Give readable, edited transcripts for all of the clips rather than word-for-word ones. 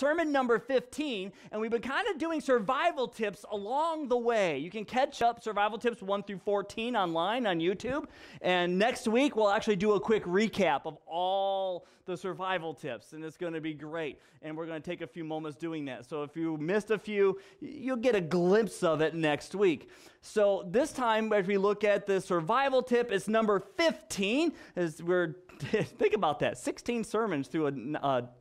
sermon number 15, and we've been kind of doing survival tips along the way. You can catch up survival tips 1 through 14 online on YouTube, and next week we'll actually do a quick recap of all the survival tips, and it's going to be great, and we're going to take a few moments doing that. So if you missed a few, you'll get a glimpse of it next week. So this time, as we look at the survival tip, it's number 15, as we're think about that, 16 sermons through a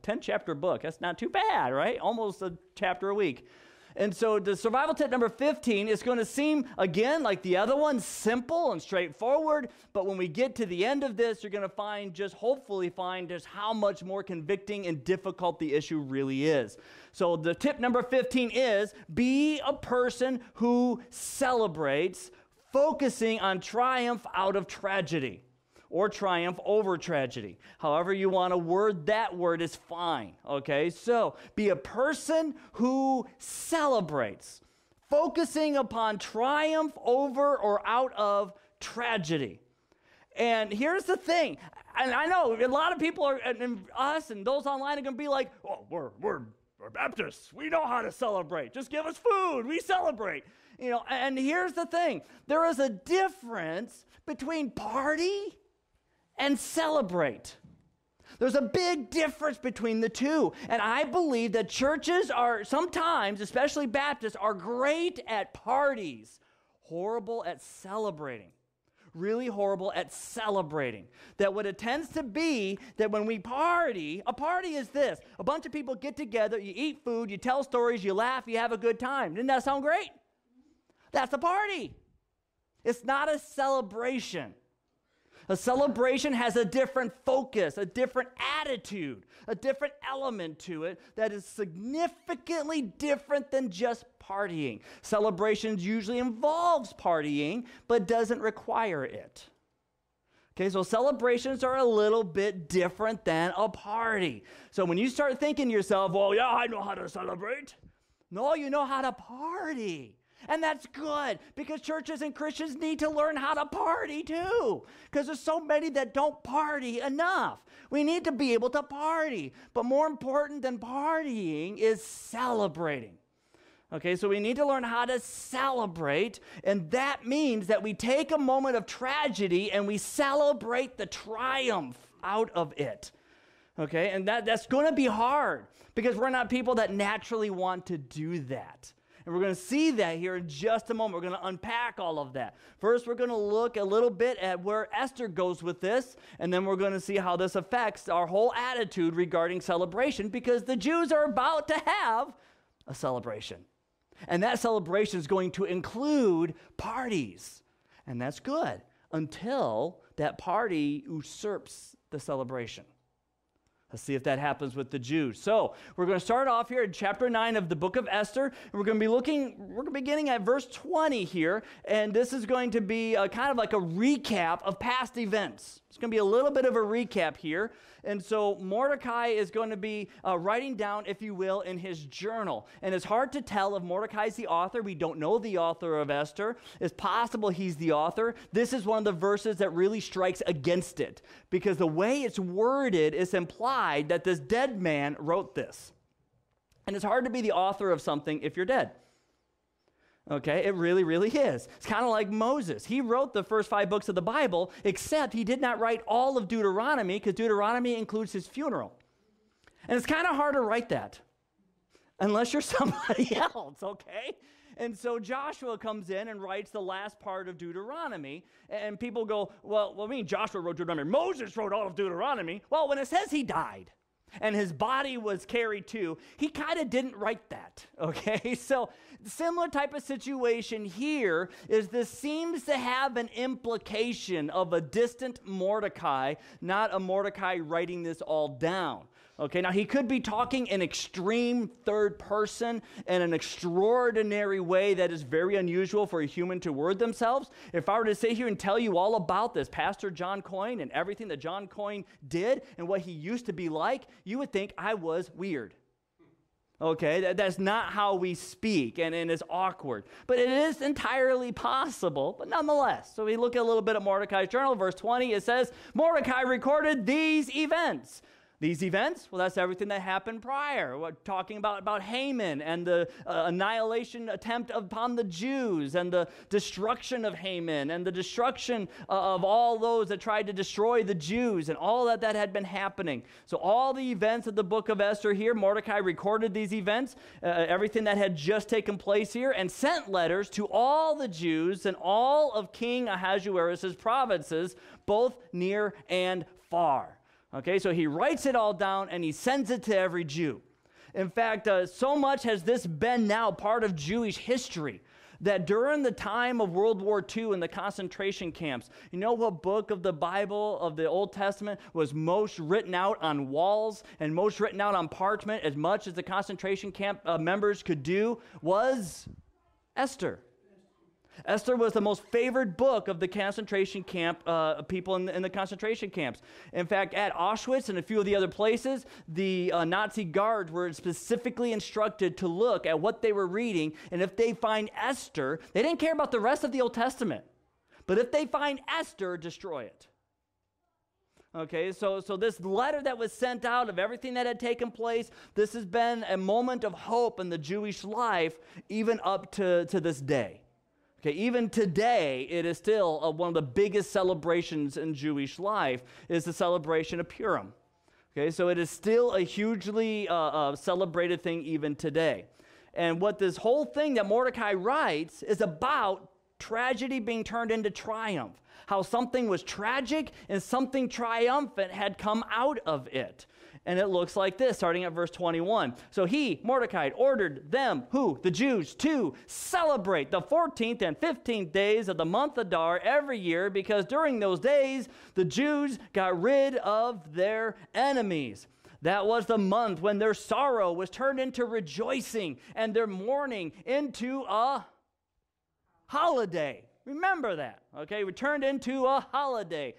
10-chapter book. That's not too bad, right? Almost a chapter a week. And so the survival tip number 15 is going to seem, again, like the other one, simple and straightforward. But when we get to the end of this, you're going to hopefully find just how much more convicting and difficult the issue really is. So the tip number 15 is be a person who celebrates, focusing on triumph out of tragedy, or triumph over tragedy. However you want to word that word is fine, okay? So, be a person who celebrates, focusing upon triumph over or out of tragedy. And here's the thing, and I know a lot of people are, and us and those online are going to be like, oh, we're Baptists. We know how to celebrate. Just give us food. We celebrate. And here's the thing. There is a difference between party and celebrate. There's a big difference between the two. And I believe that churches are sometimes, especially Baptists, are great at parties, horrible at celebrating. Really horrible at celebrating. That what it tends to be that when we party, a party is this. A bunch of people get together, you eat food, you tell stories, you laugh, you have a good time. Didn't that sound great? That's a party. It's not a celebration. A celebration has a different focus, a different attitude, a different element to it that is significantly different than just partying. Celebrations usually involves partying, but doesn't require it. Okay, so celebrations are a little bit different than a party. So when you start thinking to yourself, well, yeah, I know how to celebrate. No, you know how to party. And that's good, because churches and Christians need to learn how to party too, because there's so many that don't party enough. We need to be able to party, but more important than partying is celebrating. Okay, so we need to learn how to celebrate, and that means that we take a moment of tragedy and we celebrate the triumph out of it. Okay, and that's going to be hard, because we're not people that naturally want to do that. And we're going to see that here in just a moment. We're going to unpack all of that. First, we're going to look a little bit at where Esther goes with this, and then we're going to see how this affects our whole attitude regarding celebration, because the Jews are about to have a celebration. And that celebration is going to include parties. And that's good until that party usurps the celebration. Let's see if that happens with the Jews. So we're going to start off here in chapter 9 of the book of Esther. And we're going to be beginning at verse 20 here. And this is going to be kind of like a recap of past events. It's going to be a little bit of a recap here. And so Mordecai is going to be writing down, if you will, in his journal. And it's hard to tell if Mordecai's the author. We don't know the author of Esther. It's possible he's the author. This is one of the verses that really strikes against it, because the way it's worded is implied that this dead man wrote this. And it's hard to be the author of something if you're dead. Okay, it really, really is. It's kind of like Moses. He wrote the first 5 books of the Bible, except he did not write all of Deuteronomy, because Deuteronomy includes his funeral. And it's kind of hard to write that unless you're somebody else, okay? And so Joshua comes in and writes the last part of Deuteronomy, and people go, well, I mean, Joshua wrote Deuteronomy. Moses wrote all of Deuteronomy. Well, when it says he died and his body was carried too, he kind of didn't write that, okay? So similar type of situation here is this seems to have an implication of a distant Mordecai, not a Mordecai writing this all down. Okay, now he could be talking in extreme third person in an extraordinary way that is very unusual for a human to word themselves. If I were to sit here and tell you all about this, Pastor John Coyne and everything that John Coyne did and what he used to be like, you would think I was weird. Okay, that's not how we speak, and it's awkward. But it is entirely possible, but nonetheless. So we look at a little bit at Mordecai's journal, verse 20, it says, Mordecai recorded these events. These events, well, that's everything that happened prior. We're talking about Haman and the annihilation attempt upon the Jews and the destruction of Haman and the destruction of all those that tried to destroy the Jews and all that had been happening. So all the events of the book of Esther here, Mordecai recorded these events, everything that had just taken place here, and sent letters to all the Jews and all of King Ahasuerus' provinces, both near and far. Okay, so he writes it all down and he sends it to every Jew. In fact, so much has this been now part of Jewish history that during the time of World War II and the concentration camps, you know what book of the Bible of the Old Testament was most written out on walls and most written out on parchment as much as the concentration camp members could do? Was Esther. Esther was the most favored book of the concentration camp people in the concentration camps. In fact, at Auschwitz and a few of the other places, the Nazi guards were specifically instructed to look at what they were reading, and if they find Esther, they didn't care about the rest of the Old Testament, but if they find Esther, destroy it. Okay, so this letter that was sent out of everything that had taken place, this has been a moment of hope in the Jewish life even up to this day. Okay, even today, it is still one of the biggest celebrations in Jewish life is the celebration of Purim. Okay, so it is still a hugely celebrated thing even today. And what this whole thing that Mordecai writes is about tragedy being turned into triumph. How something was tragic and something triumphant had come out of it. And it looks like this, starting at verse 21. So he, Mordecai, ordered them, who? The Jews, to celebrate the 14th and 15th days of the month Adar every year, because during those days, the Jews got rid of their enemies. That was the month when their sorrow was turned into rejoicing and their mourning into a holiday. Remember that, okay? We turned into a holiday.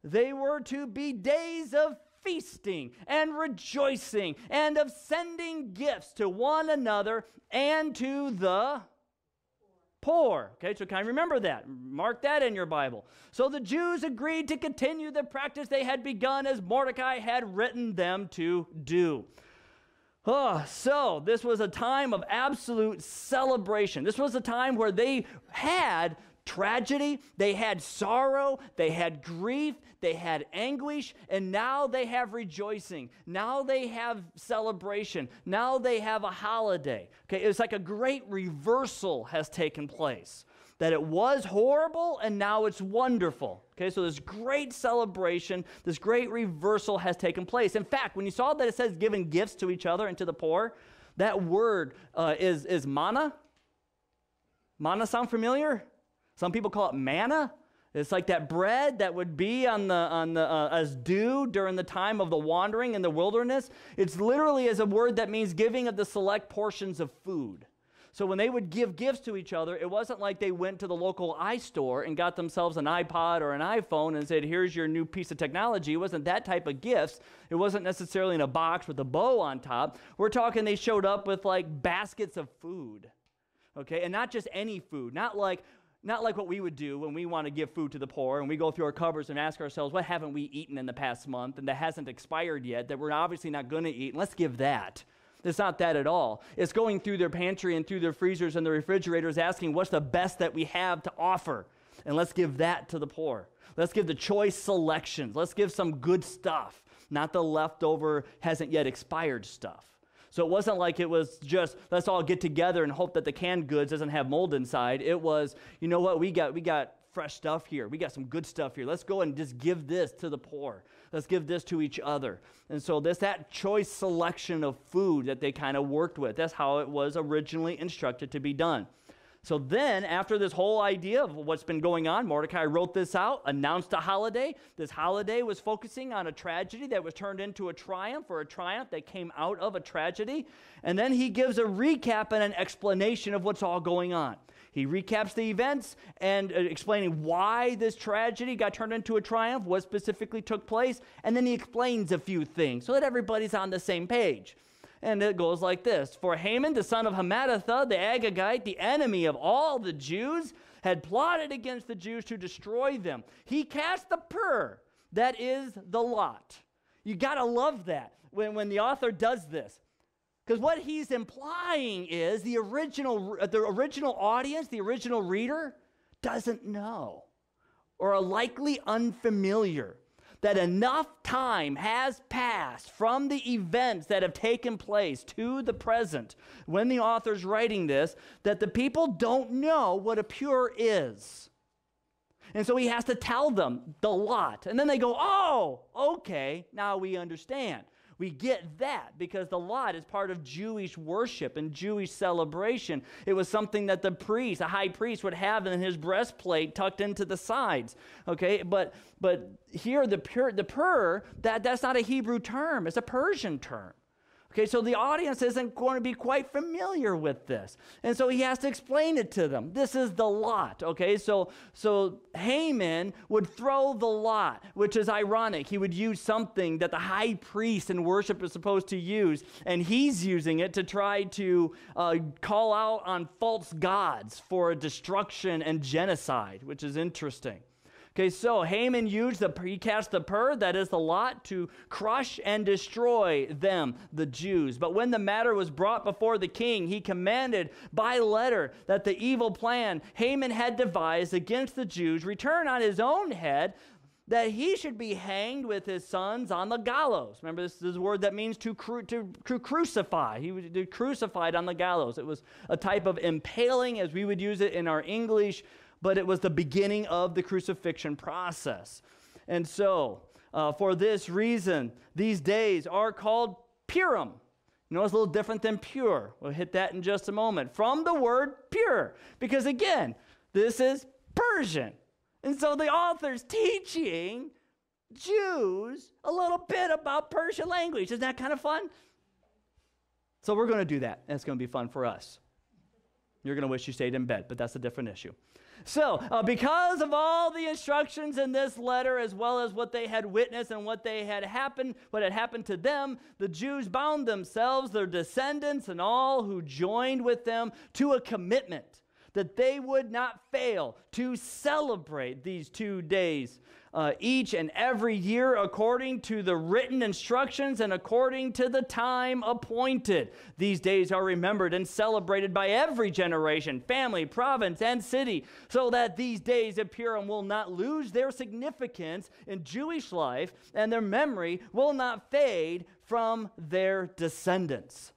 They were to be days of feasting and rejoicing and of sending gifts to one another and to the poor. Okay, so kind of remember that. Mark that in your Bible. So the Jews agreed to continue the practice they had begun as Mordecai had written them to do. So this was a time of absolute celebration. This was a time where they had tragedy, they had sorrow, they had grief, they had anguish, and now they have rejoicing. Now they have celebration. Now they have a holiday. Okay, it's like a great reversal has taken place. That it was horrible and now it's wonderful. Okay, so this great celebration, this great reversal has taken place. In fact, when you saw that it says giving gifts to each other and to the poor, that word is manna. Manna sound familiar? Some people call it manna. It's like that bread that would be on the as dew during the time of the wandering in the wilderness. It's literally as a word that means giving of the select portions of food. So when they would give gifts to each other, it wasn't like they went to the local iStore and got themselves an iPod or an iPhone and said, here's your new piece of technology. It wasn't that type of gifts. It wasn't necessarily in a box with a bow on top. We're talking they showed up with like baskets of food. Okay, and not just any food, not like what we would do when we want to give food to the poor and we go through our cupboards and ask ourselves, what haven't we eaten in the past month and that hasn't expired yet that we're obviously not going to eat, and let's give that. It's not that at all. It's going through their pantry and through their freezers and their refrigerators asking what's the best that we have to offer, and let's give that to the poor. Let's give the choice selections. Let's give some good stuff, not the leftover, hasn't yet expired stuff. So it wasn't like it was just, let's all get together and hope that the canned goods doesn't have mold inside. It was, you know what, we got fresh stuff here. We got some good stuff here. Let's go and just give this to the poor. Let's give this to each other. And so that choice selection of food that they kind of worked with, that's how it was originally instructed to be done. So then, after this whole idea of what's been going on, Mordecai wrote this out, announced a holiday. This holiday was focusing on a tragedy that was turned into a triumph, or a triumph that came out of a tragedy. And then he gives a recap and an explanation of what's all going on. He recaps the events and explaining why this tragedy got turned into a triumph, what specifically took place, and then he explains a few things so that everybody's on the same page. And it goes like this. For Haman, the son of Hammedatha, the Agagite, the enemy of all the Jews, had plotted against the Jews to destroy them. He cast the pur, that is the lot. You got to love that when the author does this. Because what he's implying is the original audience, the original reader, doesn't know or are likely unfamiliar that enough time has passed from the events that have taken place to the present when the author's writing this, that the people don't know what a pure is. And so he has to tell them the lot. And then they go, oh, okay, now we understand. We get that because the lot is part of Jewish worship and Jewish celebration. It was something that the priest, a high priest, would have in his breastplate tucked into the sides. Okay, but here the pur, that's not a Hebrew term. It's a Persian term. Okay, so the audience isn't going to be quite familiar with this. And so he has to explain it to them. This is the lot, okay? So Haman would throw the lot, which is ironic. He would use something that the high priest in worship is supposed to use, and he's using it to try to call out on false gods for destruction and genocide, which is interesting. Okay, so Haman he cast the pur, that is the lot, to crush and destroy them, the Jews. But when the matter was brought before the king, he commanded by letter that the evil plan Haman had devised against the Jews return on his own head, that he should be hanged with his sons on the gallows. Remember, this is a word that means to crucify. He was crucified on the gallows. It was a type of impaling as we would use it in our English, but it was the beginning of the crucifixion process. And so, for this reason, these days are called Purim. You know, it's a little different than pure. We'll hit that in just a moment. From the word pure, because again, this is Persian. And so the author's teaching Jews a little bit about Persian language. Isn't that kind of fun? So we're going to do that. That's going to be fun for us. You're going to wish you stayed in bed, but that's a different issue. So, because of all the instructions in this letter, as well as what they had witnessed and what had happened to them, the Jews bound themselves, their descendants, and all who joined with them to a commitment that they would not fail to celebrate these 2 days each and every year according to the written instructions and according to the time appointed. These days are remembered and celebrated by every generation, family, province, and city, so that these days of Purim will not lose their significance in Jewish life, and their memory will not fade from their descendants.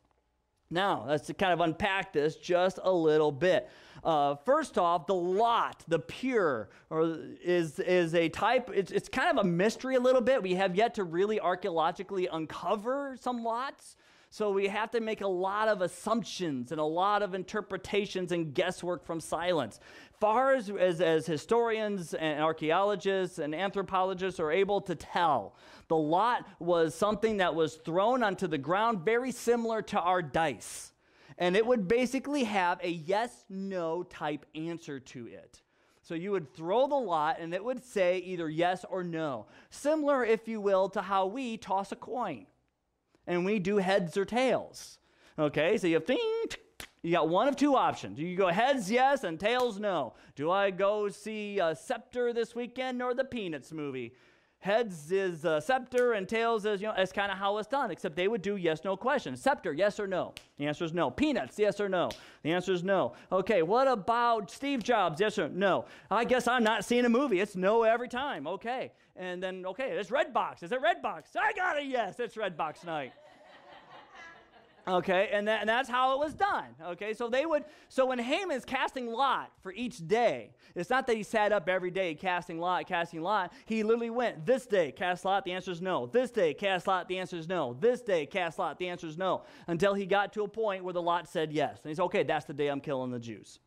Now, let's kind of unpack this just a little bit. First off, the lot, the pure, is a type, it's kind of a mystery a little bit. We have yet to really archaeologically uncover some lots. So we have to make a lot of assumptions and a lot of interpretations and guesswork from silence. Far as historians and archaeologists and anthropologists are able to tell, the lot was something that was thrown onto the ground very similar to our dice. And it would basically have a yes-no type answer to it. So you would throw the lot and it would say either yes or no. Similar, if you will, to how we toss a coin. And we do heads or tails. Okay, so you have you got one of two options. You go heads yes and tails no. Do I go see Scepter this weekend or the Peanuts movie? Heads is Scepter and tails is, that's kind of how it's done, except they would do yes-no questions. Scepter, yes or no? The answer is no. Peanuts, yes or no? The answer is no. Okay, what about Steve Jobs, yes or no? I guess I'm not seeing a movie. It's no every time. Okay. And then, okay, it's Redbox. Is it Redbox? I got a yes. It's Redbox night. Okay, and that's how it was done. Okay, so when Haman's casting lot for each day, it's not that he sat up every day casting lot. He literally went, this day, cast lot, the answer is no. This day, cast lot, the answer is no. This day, cast lot, the answer is no. Until he got to a point where the lot said yes. And he said, okay, that's the day I'm killing the Jews.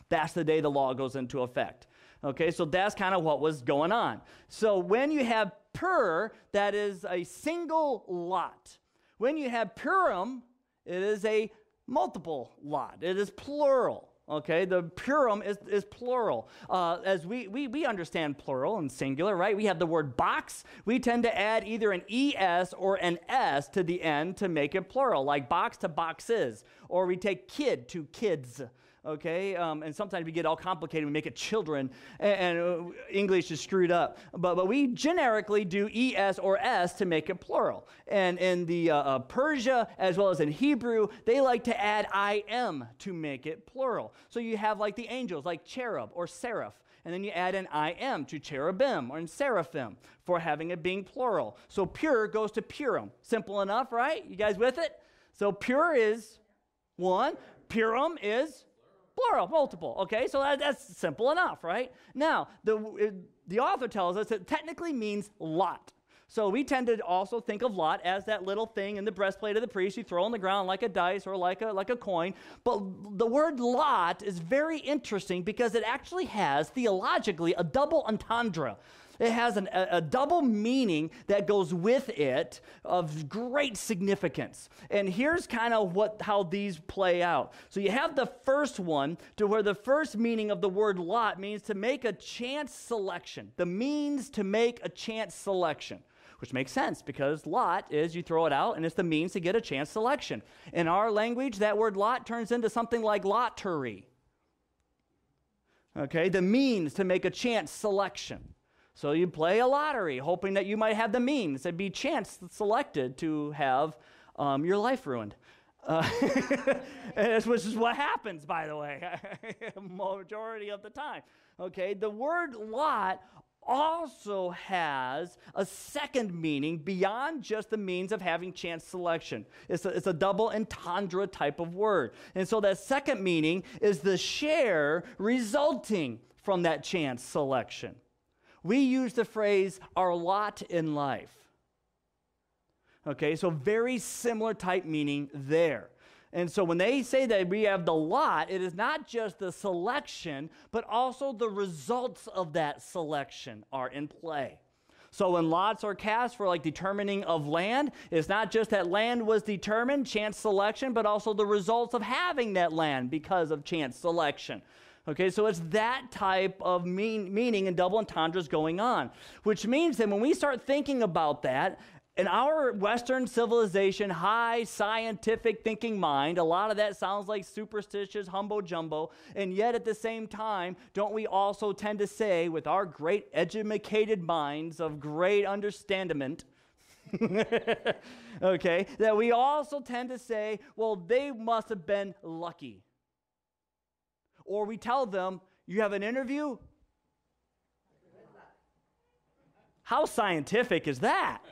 That's the day the law goes into effect. Okay, so that's kind of what was going on. So when you have pur, that is a single lot. When you have Purim, it is a multiple lot. It is plural. Okay, the Purim is plural. As we understand plural and singular, right? We have the word box. We tend to add either an ES or an S to the end to make it plural, like box to boxes. Or we take kid to kids. okay? And sometimes we get all complicated. We make it children, and English is screwed up. But we generically do es or s to make it plural. And in the Persia, as well as in Hebrew, they like to add im to make it plural. So you have like the angels, like cherub or seraph. And then you add an im to cherubim or in seraphim for having it being plural. So pure goes to purim. Simple enough, right? You guys with it? So pure is one. Purim is plural, multiple. Okay, so that's simple enough, right? Now, the author tells us it technically means lot. So we tend to also think of lot as that little thing in the breastplate of the priest you throw on the ground like a dice or like a coin. But the word lot is very interesting because it actually has theologically a double entendre. It has a double meaning that goes with it of great significance. And here's kind of how these play out. So you have the first one to where the first meaning of the word lot means to make a chance selection. The means to make a chance selection. Which makes sense because lot is you throw it out and it's the means to get a chance selection. In our language, that word lot turns into something like lottery. Okay, the means to make a chance selection. So you play a lottery, hoping that you might have the means to be chance selected to have your life ruined. Which is what happens, by the way, majority of the time. Okay, the word lot also has a second meaning beyond just the means of having chance selection. It's a double entendre type of word. And so that second meaning is the share resulting from that chance selection. We use the phrase, our lot in life. Okay, so very similar type meaning there. And so when they say that we have the lot, it is not just the selection, but also the results of that selection are in play. So when lots are cast for like determining of land, it's not just that land was determined, chance selection, but also the results of having that land because of chance selection. Okay, so it's that type of meaning and double entendres going on, which means that when we start thinking about that, in our Western civilization, high scientific thinking mind, a lot of that sounds like superstitious humbo jumbo, and yet at the same time, don't we also tend to say, with our great educated minds of great understandment, okay, that we also tend to say, well, they must have been lucky. Or we tell them, you have an interview? How scientific is that?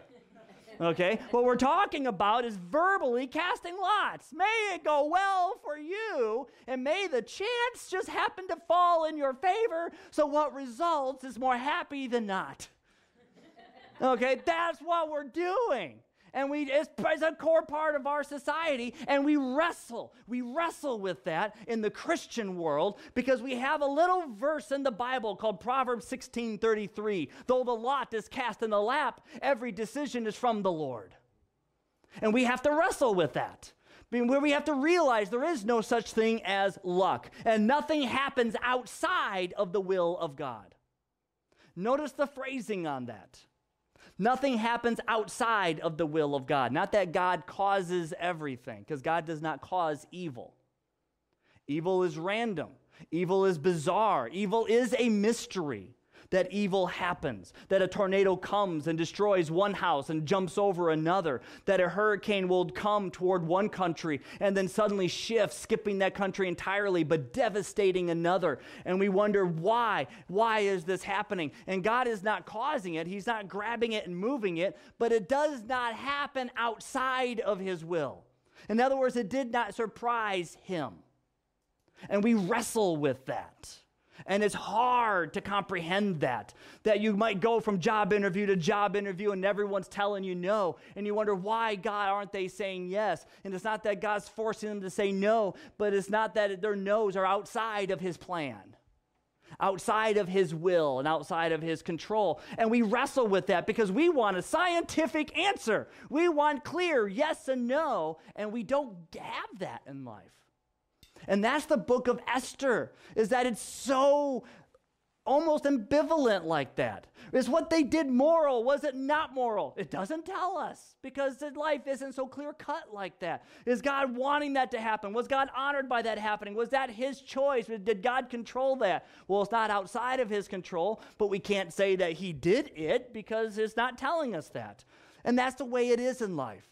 Okay, what we're talking about is verbally casting lots. May it go well for you, and may the chance just happen to fall in your favor, so what results is more happy than not. Okay, that's what we're doing. And it's a core part of our society, and we wrestle with that in the Christian world because we have a little verse in the Bible called Proverbs 16:33. Though the lot is cast in the lap, every decision is from the Lord. And we have to wrestle with that. Where we have to realize there is no such thing as luck, and nothing happens outside of the will of God. Notice the phrasing on that. Nothing happens outside of the will of God. Not that God causes everything, because God does not cause evil. Evil is random. Evil is bizarre. Evil is a mystery. That evil happens, that a tornado comes and destroys one house and jumps over another, that a hurricane will come toward one country and then suddenly shift, skipping that country entirely, but devastating another. And we wonder why? Why is this happening? And God is not causing it. He's not grabbing it and moving it, but it does not happen outside of his will. In other words, it did not surprise him. And we wrestle with that. And it's hard to comprehend that you might go from job interview to job interview and everyone's telling you no. And you wonder, why, God, aren't they saying yes? And it's not that God's forcing them to say no, but it's not that their no's are outside of his plan, outside of his will and outside of his control. And we wrestle with that because we want a scientific answer. We want clear yes and no, and we don't have that in life. And that's the book of Esther, is that it's so almost ambivalent like that. Is what they did moral? Was it not moral? It doesn't tell us because life isn't so clear-cut like that. Is God wanting that to happen? Was God honored by that happening? Was that his choice? Did God control that? Well, it's not outside of his control, but we can't say that he did it because it's not telling us that. And that's the way it is in life.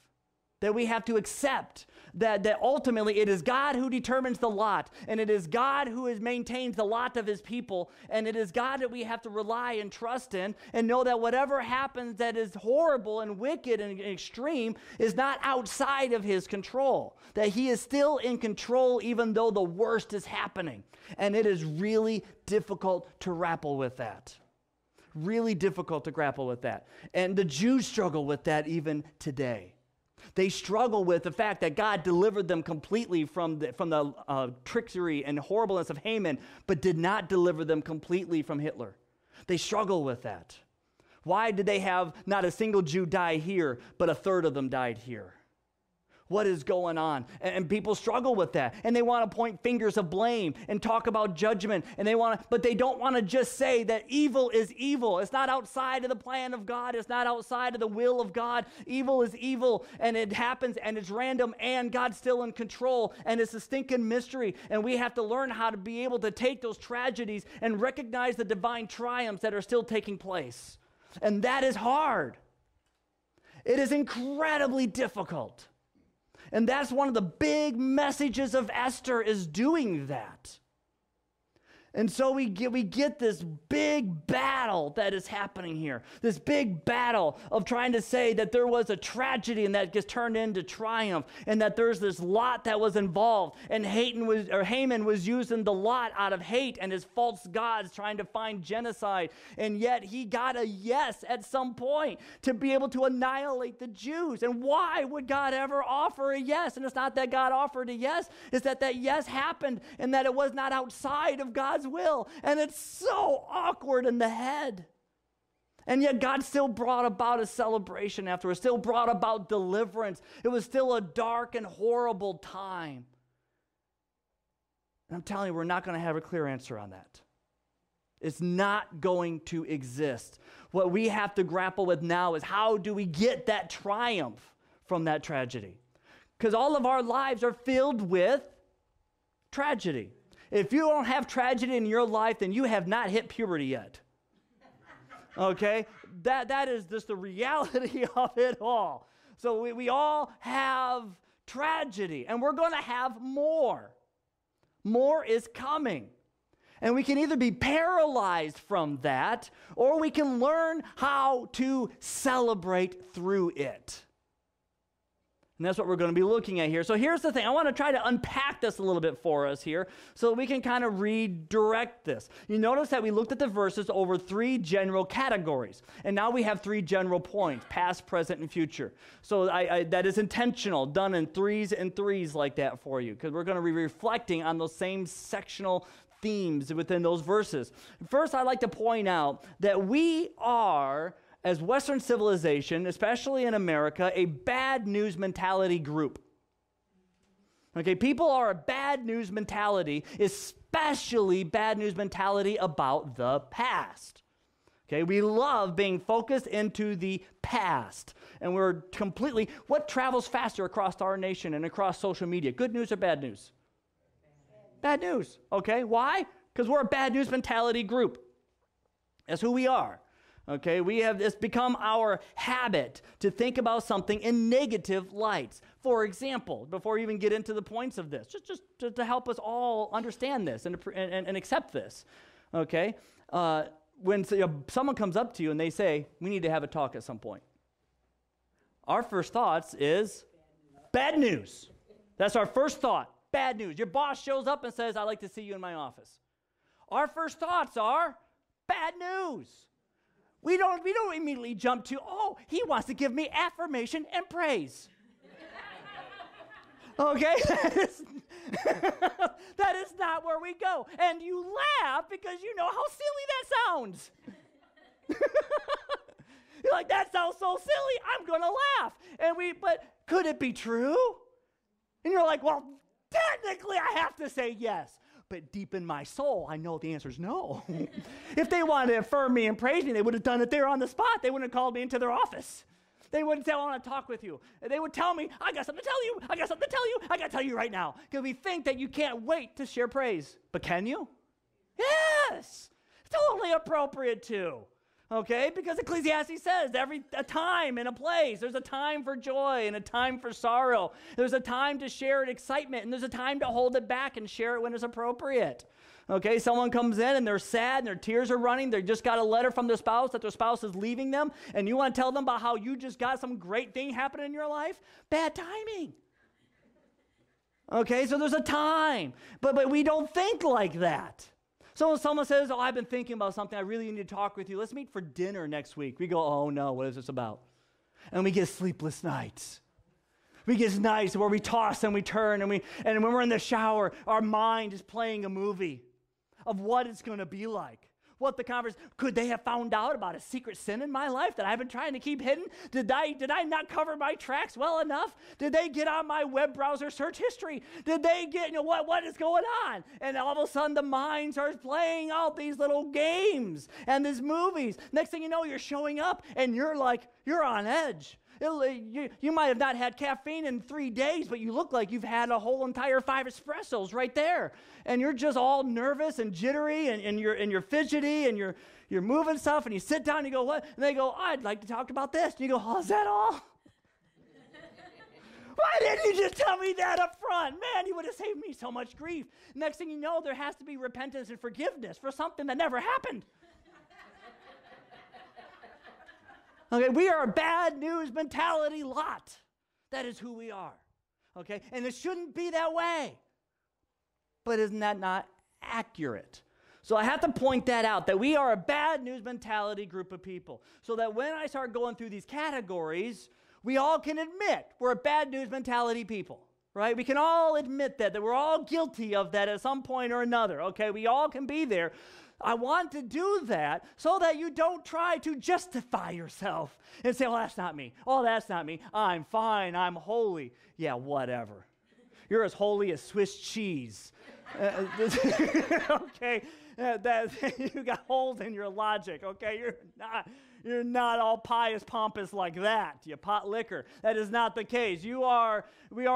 That we have to accept that ultimately it is God who determines the lot, and it is God who maintains the lot of his people, and it is God that we have to rely and trust in, and know that whatever happens that is horrible and wicked and extreme is not outside of his control, that he is still in control even though the worst is happening. And it is really difficult to grapple with that. Really difficult to grapple with that. And the Jews struggle with that even today. They struggle with the fact that God delivered them completely from the trickery and horribleness of Haman, but did not deliver them completely from Hitler. They struggle with that. Why did they have not a single Jew die here, but a third of them died here? What is going on? And people struggle with that. And they want to point fingers of blame and talk about judgment. But they don't want to just say that evil is evil. It's not outside of the plan of God. It's not outside of the will of God. Evil is evil, and it happens, and it's random, and God's still in control, and it's a stinking mystery. And we have to learn how to be able to take those tragedies and recognize the divine triumphs that are still taking place. And that is hard. It is incredibly difficult. And that's one of the big messages of Esther, is doing that. And so we get this big battle that is happening here. This big battle of trying to say that there was a tragedy and that gets turned into triumph, and that there's this lot that was involved. And Haman was using the lot out of hate and his false gods, trying to find genocide. And yet he got a yes at some point to be able to annihilate the Jews. And why would God ever offer a yes? And it's not that God offered a yes. It's that yes happened, and that it was not outside of God's will. And it's so awkward in the head. And yet God still brought about a celebration afterwards, still brought about deliverance. It was still a dark and horrible time. And I'm telling you, we're not going to have a clear answer on that. It's not going to exist. What we have to grapple with now is, how do we get that triumph from that tragedy? Because all of our lives are filled with tragedy. If you don't have tragedy in your life, then you have not hit puberty yet. Okay? That is just the reality of it all. So we all have tragedy, and we're going to have more. More is coming. And we can either be paralyzed from that, or we can learn how to celebrate through it. And that's what we're going to be looking at here. So here's the thing. I want to try to unpack this a little bit for us here so that we can kind of redirect this. You notice that we looked at the verses over 3 general categories. And now we have 3 general points: past, present, and future. So that is intentional, done in 3s and 3s like that for you, because we're going to be reflecting on those same sectional themes within those verses. First, I'd like to point out that we are, as Western civilization, especially in America, a bad news mentality group. Okay, people are a bad news mentality, especially bad news mentality about the past. Okay, we love being focused into the past. And we're completely, what travels faster across our nation and across social media? Good news or bad news? Bad news. Okay, why? Because we're a bad news mentality group. That's who we are. Okay, it's become our habit to think about something in negative lights. For example, before we even get into the points of this, just to help us all understand this and accept this, okay? When someone comes up to you and they say, we need to have a talk at some point, our first thoughts is bad news. That's our first thought, bad news. Your boss shows up and says, I'd like to see you in my office. Our first thoughts are bad news. We don't immediately jump to, oh, he wants to give me affirmation and praise. Okay? That is not where we go. And you laugh because you know how silly that sounds. You're like, that sounds so silly, I'm going to laugh. But could it be true? And you're like, well, technically I have to say yes. But deep in my soul, I know the answer is no. If they wanted to affirm me and praise me, they would have done it there on the spot. They wouldn't have called me into their office. They wouldn't say, I want to talk with you. They would tell me, I got something to tell you. I got something to tell you. I got to tell you right now. Because we think that you can't wait to share praise. But can you? Yes. It's totally appropriate to. Okay? Because Ecclesiastes says a time and a place. There's a time for joy and a time for sorrow. There's a time to share excitement, and there's a time to hold it back and share it when it's appropriate. Okay, someone comes in and they're sad and their tears are running. They just got a letter from their spouse that their spouse is leaving them, and you want to tell them about how you just got some great thing happening in your life? Bad timing. Okay, so there's a time, but we don't think like that. So when someone says, I've been thinking about something, I really need to talk with you. Let's meet for dinner next week. We go, oh no, what is this about? And we get sleepless nights. We get nights where we toss and we turn, and when we're in the shower, our mind is playing a movie of what it's going to be like. What the conversation, could they have found out about a secret sin in my life that I've been trying to keep hidden? Did I not cover my tracks well enough? Did they get on my web browser search history? Did they get, what is going on? And all of a sudden the mind starts playing out these little games and these movies. Next thing you know, you're showing up and you're on edge. You might have not had caffeine in 3 days, but you look like you've had a whole entire 5 espressos right there. And you're just all nervous and jittery, and you're fidgety, and you're moving stuff, and you sit down and you go, what? And they go, I'd like to talk about this. And you go, oh, is that all? Why didn't you just tell me that up front? Man, you would have saved me so much grief. Next thing you know, there has to be repentance and forgiveness for something that never happened. Okay, we are a bad news mentality lot. That is who we are. Okay, and it shouldn't be that way. But isn't that not accurate? So I have to point that out, that we are a bad news mentality group of people. So that when I start going through these categories, we all can admit we're a bad news mentality people. Right? We can all admit that we're all guilty of that at some point or another. Okay, we all can be there. I want to do that so that you don't try to justify yourself and say, oh, that's not me. Oh, that's not me. I'm fine. I'm holy. Yeah, whatever. You're as holy as Swiss cheese. Okay, you got holes in your logic. Okay, you're not all pious, pompous like that. You pot liquor. That is not the case. We are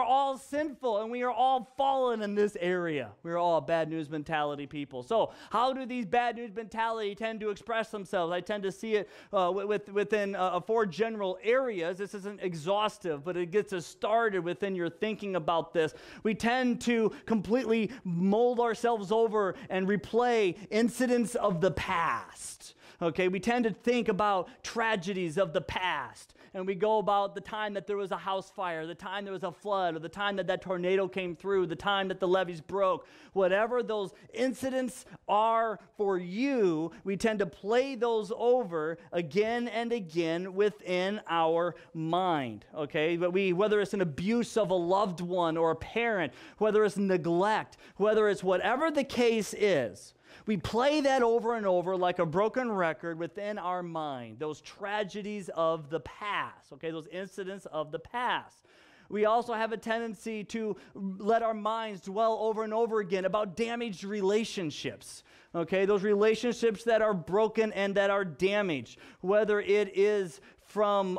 all sinful, and we are all fallen in this area. We are all bad news mentality people. So how do these bad news mentality tend to express themselves? I tend to see it within 4 general areas. This isn't exhaustive, but it gets us started within your thinking about this. We tend to completely mold ourselves over and replay incidents of the past. Okay, we tend to think about tragedies of the past, and we go about the time that there was a house fire, the time there was a flood, or the time that tornado came through, the time that the levees broke. Whatever those incidents are for you, we tend to play those over again and again within our mind. Okay, but whether it's an abuse of a loved one or a parent, whether it's neglect, whether it's whatever the case is, we play that over and over like a broken record within our mind, those tragedies of the past, okay, those incidents of the past. We also have a tendency to let our minds dwell over and over again about damaged relationships, okay, those relationships that are broken and that are damaged, whether it is from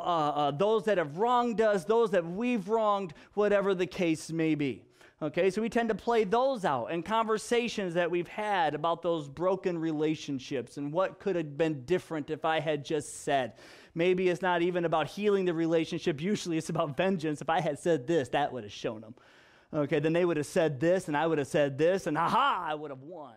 those that have wronged us, those that we've wronged, whatever the case may be. Okay, so we tend to play those out and conversations that we've had about those broken relationships and what could have been different if I had just said. Maybe it's not even about healing the relationship. Usually it's about vengeance. If I had said this, that would have shown them. Okay, then they would have said this and I would have said this and aha, I would have won.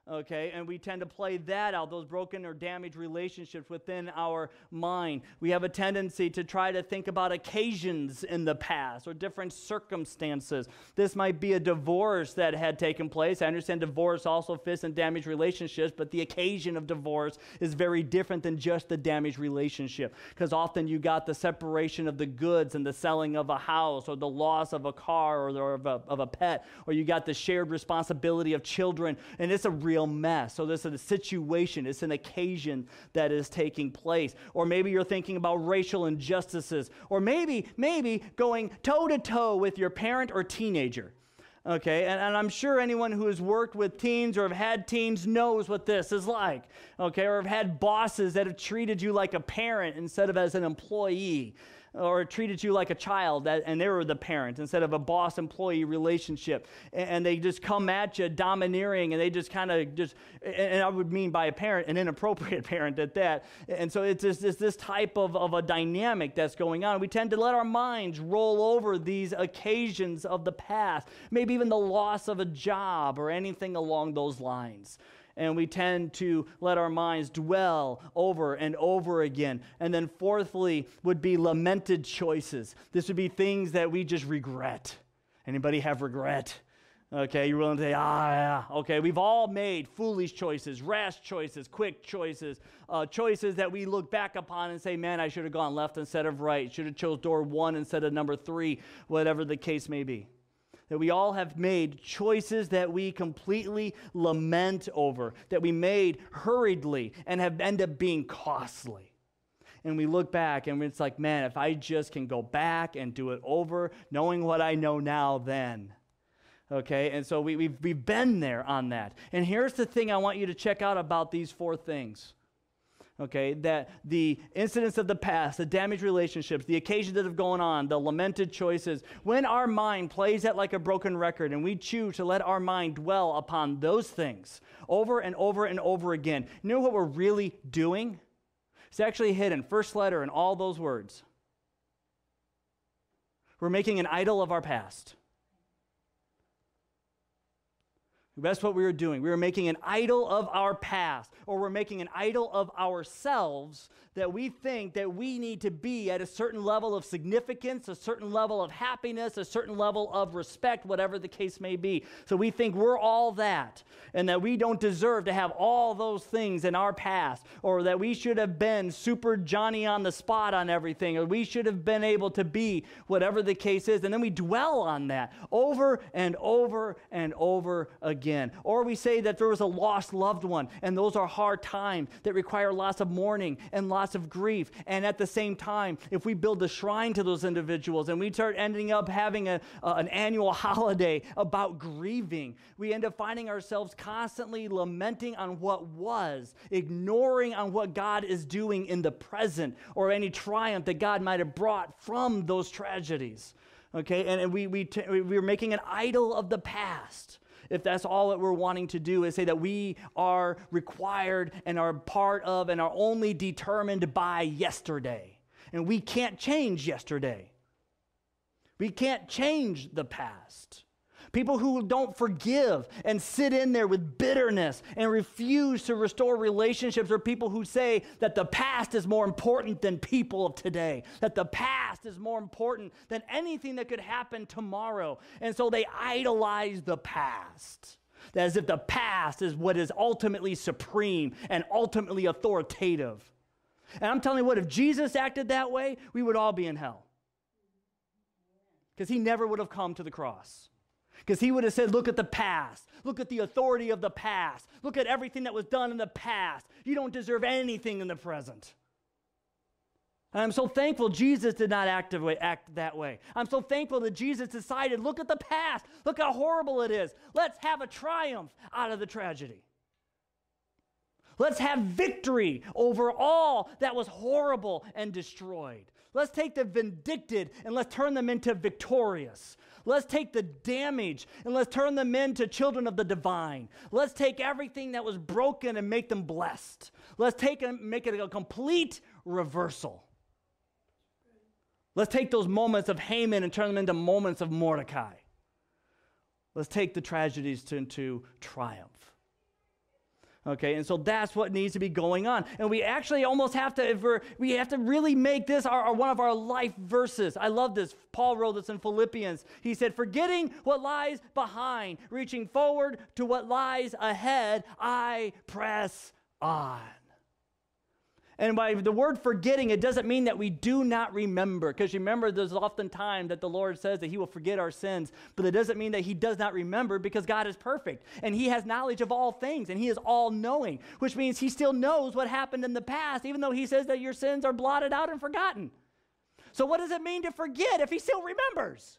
Okay, and we tend to play that out, those broken or damaged relationships within our mind. We have a tendency to try to think about occasions in the past or different circumstances. This might be a divorce that had taken place. I understand divorce also fits in damaged relationships, but the occasion of divorce is very different than just the damaged relationship, because often you got the separation of the goods and the selling of a house or the loss of a car or of a pet, or you got the shared responsibility of children, and it's a real mess. So this is a situation, it's an occasion that is taking place. Or maybe you're thinking about racial injustices, or maybe going toe-to-toe with your parent or teenager. Okay, and I'm sure anyone who has worked with teens or have had teens knows what this is like, okay, or have had bosses that have treated you like a parent instead of as an employee, or treated you like a child and they were the parent instead of a boss-employee relationship, and they just come at you domineering, and they just kind of and I would mean by a parent, an inappropriate parent at that, and so it's this type of a dynamic that's going on. We tend to let our minds roll over these occasions of the past, maybe even the loss of a job or anything along those lines. And we tend to let our minds dwell over and over again. And then fourthly would be lamented choices. This would be things that we just regret. Anybody have regret? Okay, you're willing to say, yeah. Okay, we've all made foolish choices, rash choices, quick choices, choices that we look back upon and say, man, I should have gone left instead of right. Should have chose door 1 instead of number 3, whatever the case may be. That we all have made choices that we completely lament over, that we made hurriedly and have ended up being costly. And we look back and it's like, man, if I just can go back and do it over, knowing what I know now then. Okay, and so we've been there on that. And here's the thing I want you to check out about these 4 things. Okay, that the incidents of the past, the damaged relationships, the occasions that have gone on, the lamented choices, when our mind plays that like a broken record and we choose to let our mind dwell upon those things over and over and over again, you know what we're really doing? It's actually hidden, first letter in all those words. We're making an idol of our past. That's what we were doing. We were making an idol of our past, or we're making an idol of ourselves, that we think that we need to be at a certain level of significance, a certain level of happiness, a certain level of respect, whatever the case may be. So we think we're all that, and that we don't deserve to have all those things in our past, or that we should have been super Johnny on the spot on everything, or we should have been able to be whatever the case is, and then we dwell on that over and over and over again. Or we say that there was a lost loved one, and those are hard times that require lots of mourning and lots of grief. And at the same time, if we build a shrine to those individuals and we start ending up having an annual holiday about grieving, we end up finding ourselves constantly lamenting on what was, ignoring on what God is doing in the present, or any triumph that God might have brought from those tragedies. Okay, and we're making an idol of the past. If that's all that we're wanting to do, is say that we are required and are part of and are only determined by yesterday. And we can't change yesterday. We can't change the past. People who don't forgive and sit in there with bitterness and refuse to restore relationships are people who say that the past is more important than people of today, that the past is more important than anything that could happen tomorrow. And so they idolize the past, as if the past is what is ultimately supreme and ultimately authoritative. And I'm telling you what, if Jesus acted that way, we would all be in hell. Because he never would have come to the cross. Because he would have said, look at the past. Look at the authority of the past. Look at everything that was done in the past. You don't deserve anything in the present. And I'm so thankful Jesus did not act that way. I'm so thankful that Jesus decided, look at the past. Look how horrible it is. Let's have a triumph out of the tragedy. Let's have victory over all that was horrible and destroyed. Let's take the vindictive and let's turn them into victorious. Let's take the damage and let's turn them into children of the divine. Let's take everything that was broken and make them blessed. Let's make it a complete reversal. Let's take those moments of Haman and turn them into moments of Mordecai. Let's take the tragedies into triumph. Okay, and so that's what needs to be going on. And we actually almost have to, we have to really make this one of our life verses. I love this. Paul wrote this in Philippians. He said, forgetting what lies behind, reaching forward to what lies ahead, I press on. And by the word forgetting, it doesn't mean that we do not remember. Because remember, there's often time that the Lord says that he will forget our sins. But it doesn't mean that he does not remember, because God is perfect. And he has knowledge of all things. And he is all-knowing. Which means he still knows what happened in the past, even though he says that your sins are blotted out and forgotten. So what does it mean to forget if he still remembers?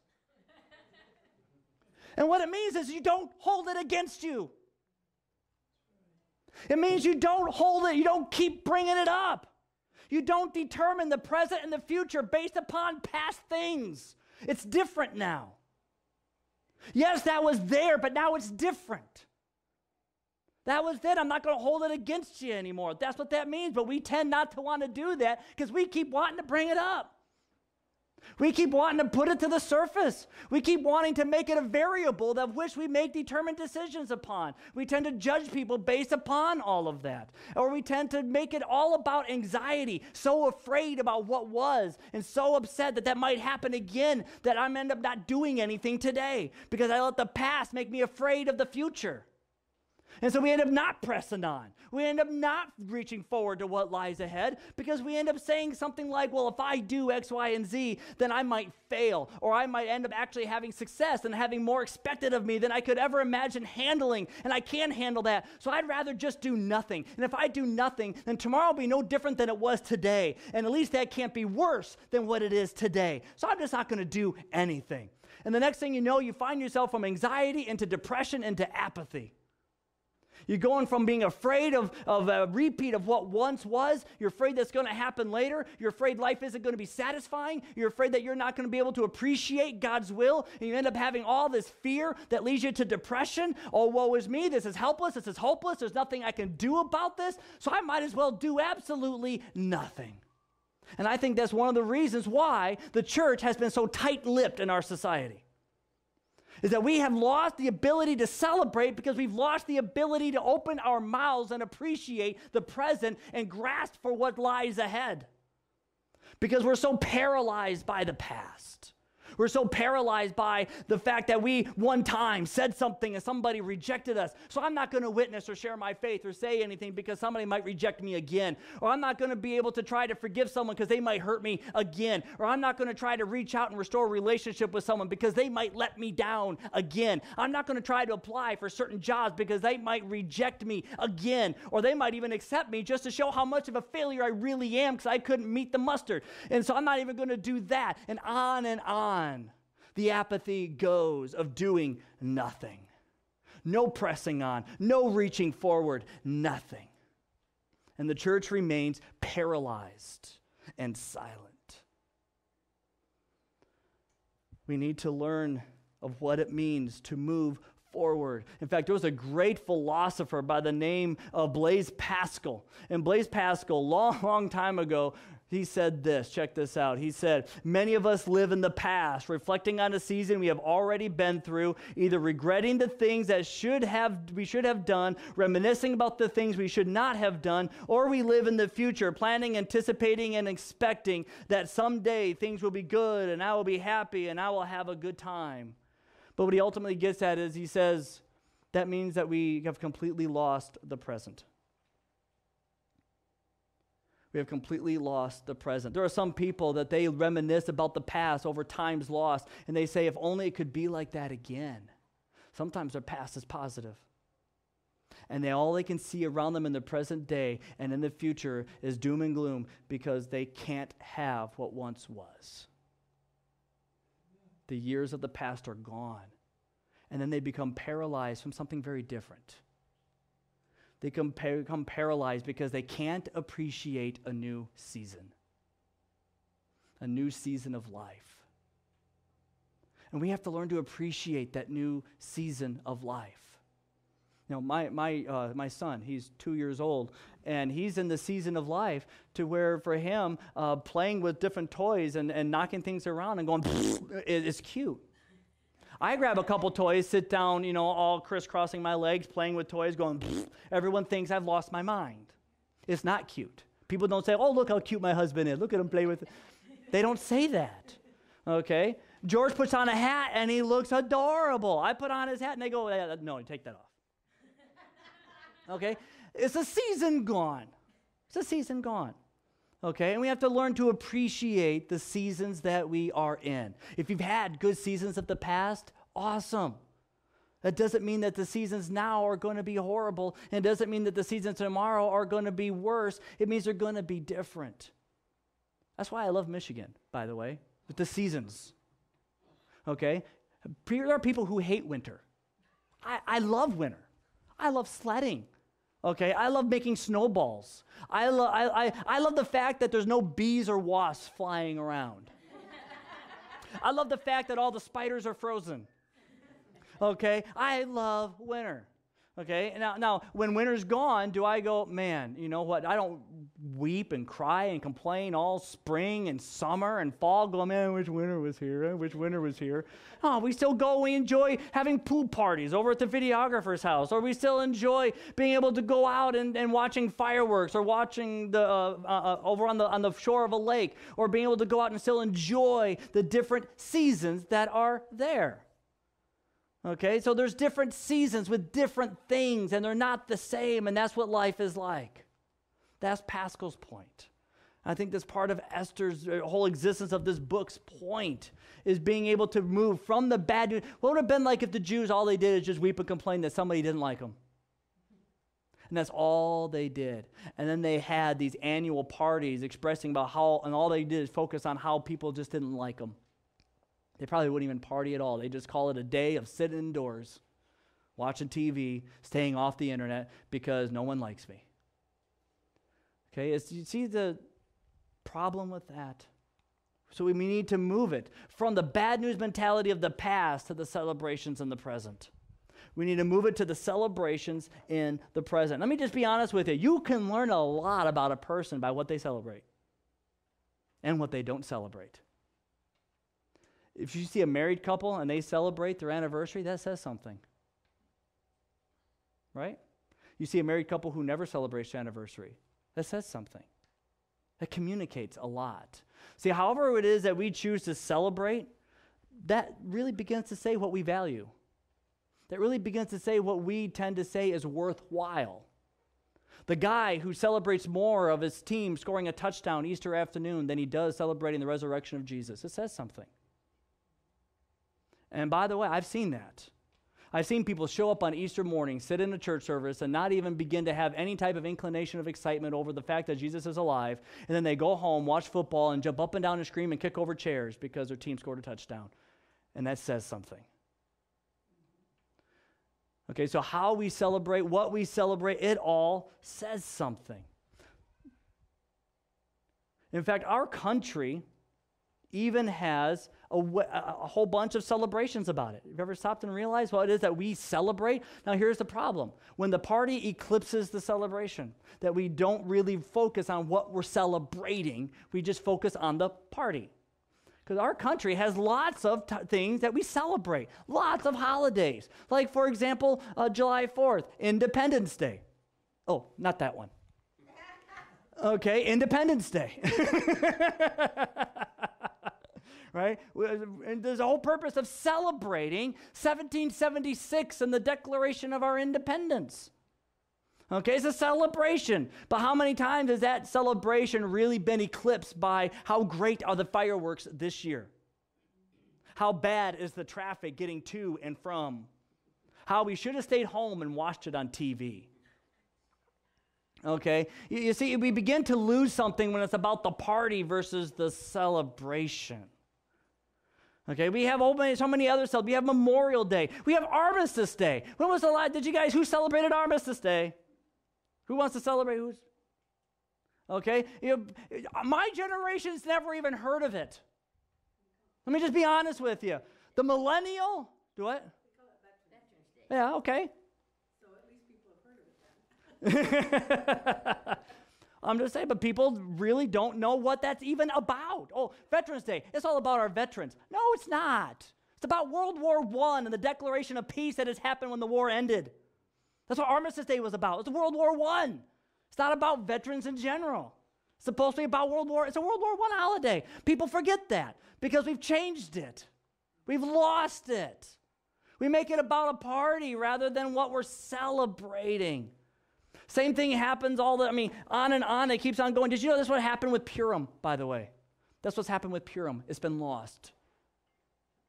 And what it means is you don't hold it against you. It means you don't hold it, you don't keep bringing it up. You don't determine the present and the future based upon past things. It's different now. Yes, that was there, but now it's different. That was then. I'm not going to hold it against you anymore. That's what that means, but we tend not to want to do that because we keep wanting to bring it up. We keep wanting to put it to the surface. We keep wanting to make it a variable of which we make determined decisions upon. We tend to judge people based upon all of that. Or we tend to make it all about anxiety, so afraid about what was, and so upset that that might happen again that I'm end up not doing anything today because I let the past make me afraid of the future. And so we end up not pressing on. We end up not reaching forward to what lies ahead because we end up saying something like, well, if I do X, Y, and Z, then I might fail, or I might end up actually having success and having more expected of me than I could ever imagine handling, and I can't handle that. So I'd rather just do nothing. And if I do nothing, then tomorrow will be no different than it was today. And at least that can't be worse than what it is today. So I'm just not going to do anything. And the next thing you know, you find yourself from anxiety into depression into apathy. You're going from being afraid of a repeat of what once was. You're afraid that's going to happen later. You're afraid life isn't going to be satisfying. You're afraid that you're not going to be able to appreciate God's will. And you end up having all this fear that leads you to depression. Oh, woe is me. This is helpless. This is hopeless. There's nothing I can do about this. So I might as well do absolutely nothing. And I think that's one of the reasons why the church has been so tight-lipped in our society. Is that we have lost the ability to celebrate because we've lost the ability to open our mouths and appreciate the present and grasp for what lies ahead. Because we're so paralyzed by the past. We're so paralyzed by the fact that we one time said something and somebody rejected us. So I'm not going to witness or share my faith or say anything because somebody might reject me again. Or I'm not going to be able to try to forgive someone because they might hurt me again. Or I'm not going to try to reach out and restore a relationship with someone because they might let me down again. I'm not going to try to apply for certain jobs because they might reject me again. Or they might even accept me just to show how much of a failure I really am because I couldn't meet the mustard. And so I'm not even going to do that. And on and on. The apathy goes of doing nothing. No pressing on, no reaching forward, nothing. And the church remains paralyzed and silent. We need to learn of what it means to move forward. In fact, there was a great philosopher by the name of Blaise Pascal. And Blaise Pascal, long time ago, he said this, check this out. He said, many of us live in the past, reflecting on a season we have already been through, either regretting the things that we should have done, reminiscing about the things we should not have done, or we live in the future, planning, anticipating, and expecting that someday things will be good, and I will be happy, and I will have a good time. But what he ultimately gets at is he says, that means that we have completely lost the present. We have completely lost the present. There are some people that they reminisce about the past over times lost, and they say, if only it could be like that again. Sometimes their past is positive. And all they can see around them in the present day and in the future is doom and gloom because they can't have what once was. The years of the past are gone. And then they become paralyzed from something very different. They become paralyzed because they can't appreciate a new season of life. And we have to learn to appreciate that new season of life. You know, my son, he's 2 years old, and he's in the season of life to where for him, playing with different toys and knocking things around and going, is cute. I grab a couple toys, sit down, all crisscrossing my legs, playing with toys, going, everyone thinks I've lost my mind. It's not cute. People don't say, oh, look how cute my husband is. Look at him play with it. They don't say that, okay? George puts on a hat, and he looks adorable. I put on his hat, and they go, no, take that off. Okay? It's a season gone. It's a season gone. Okay, and we have to learn to appreciate the seasons that we are in. If you've had good seasons of the past, awesome. That doesn't mean that the seasons now are going to be horrible, and it doesn't mean that the seasons tomorrow are going to be worse. It means they're going to be different. That's why I love Michigan, by the way, with the seasons. Okay, There are people who hate winter. I love winter. I love sledding. Okay, I love making snowballs. I love the fact that there's no bees or wasps flying around. I love the fact that all the spiders are frozen. Okay, I love winter. Okay, now when winter's gone, do I go, man, you know what? I don't weep and cry and complain all spring and summer and fall, go, man, I wish winter was here. I wish winter was here. Oh, we still go, we enjoy having pool parties over at the videographer's house, or we still enjoy being able to go out and watching fireworks, or watching the over on the shore of a lake, or being able to go out and still enjoy the different seasons that are there. Okay, so there's different seasons with different things, and they're not the same, and that's what life is like. That's Pascal's point. I think that's part of Esther's whole existence of this book's point, is being able to move from the bad news. What would it have been like if the Jews, all they did is just weep and complain that somebody didn't like them? And that's all they did. And then they had these annual parties expressing about how, and all they did is focus on how people just didn't like them. They probably wouldn't even party at all. They just call it a day of sitting indoors, watching TV, staying off the internet because no one likes me. Okay, you see the problem with that? So we need to move it from the bad news mentality of the past to the celebrations in the present. We need to move it to the celebrations in the present. Let me just be honest with you. You can learn a lot about a person by what they celebrate and what they don't celebrate. If you see a married couple and they celebrate their anniversary, that says something. Right? You see a married couple who never celebrates their anniversary, that says something. That communicates a lot. See, however it is that we choose to celebrate, that really begins to say what we value. That really begins to say what we tend to say is worthwhile. The guy who celebrates more of his team scoring a touchdown Easter afternoon than he does celebrating the resurrection of Jesus, it says something. And by the way, I've seen that. I've seen people show up on Easter morning, sit in a church service, and not even begin to have any type of inclination of excitement over the fact that Jesus is alive, and then they go home, watch football, and jump up and down and scream and kick over chairs because their team scored a touchdown. And that says something. Okay, so how we celebrate, what we celebrate, it all says something. In fact, our country even has a whole bunch of celebrations about it. Have you ever stopped and realized what it is that we celebrate? Now, here's the problem. When the party eclipses the celebration, that we don't really focus on what we're celebrating, we just focus on the party. Because our country has lots of things that we celebrate, lots of holidays. Like, for example, July 4th, Independence Day. Oh, not that one. Okay, Independence Day. Right? And there's a whole purpose of celebrating 1776 and the Declaration of our Independence. Okay, it's a celebration. But how many times has that celebration really been eclipsed by how great are the fireworks this year? How bad is the traffic getting to and from? How we should have stayed home and watched it on TV. Okay, you see, we begin to lose something when it's about the party versus the celebration. Okay, we have so many other celebrations. We have Memorial Day. We have Armistice Day. When was the last, who celebrated Armistice Day? Who wants to celebrate? Okay, my generation's never even heard of it. Let me just be honest with you. The millennial, do what? We call it Veterans Day. Yeah, okay. So at least people have heard of it then. I'm just saying, but people really don't know what that's even about. Oh, Veterans Day, it's all about our veterans. No, it's not. It's about World War I and the declaration of peace that has happened when the war ended. That's what Armistice Day was about. It's World War I. It's not about veterans in general. It's supposed to be about it's a World War I holiday. People forget that because we've changed it. We've lost it. We make it about a party rather than what we're celebrating. Same thing happens on and on. It keeps on going. Did you know this is what happened with Purim, by the way? That's what's happened with Purim. It's been lost.